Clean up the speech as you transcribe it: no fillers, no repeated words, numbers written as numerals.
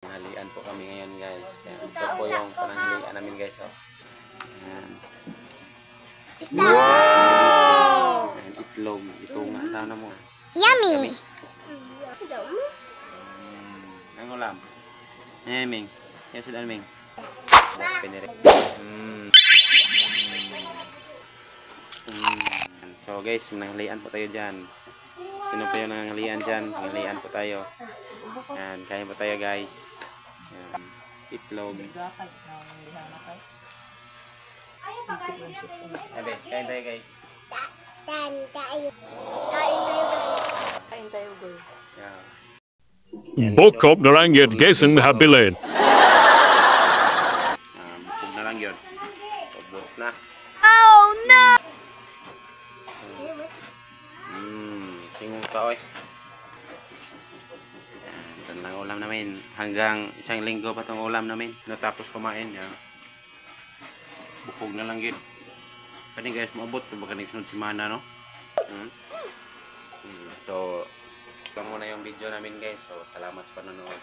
Panghalian po kami ngayon guys. Yan. Ito po yung panghalian namin guys. Oh. Yan. Wow! Yan, itlog. Ito nga. Tao na mo. Yummy! Ang ulam. Yan, Ming. Yan sila, Ming. So guys, nanghalian po tayo dyan. Sino po yung nanghalian dyan? Nanghalian po tayo. Yan, kain po tayo guys. Yan, itlog. Abe, kain tayo guys. Kain tayo. Kain tayo guys. Kain tayo guys. Yan. Bokkop na lang yun, gessen habilin. Bukog na lang yun. Ubos na. Oh no! Singong ka oy. Ito lang ulam namin. Hanggang isang linggo pa itong ulam namin. Natapos kumain. Yan. Bukog na lang yun. Kani guys, maabot. Baka nagsunod semana, no? So, ito muna yung video namin guys. So, salamat sa panonood.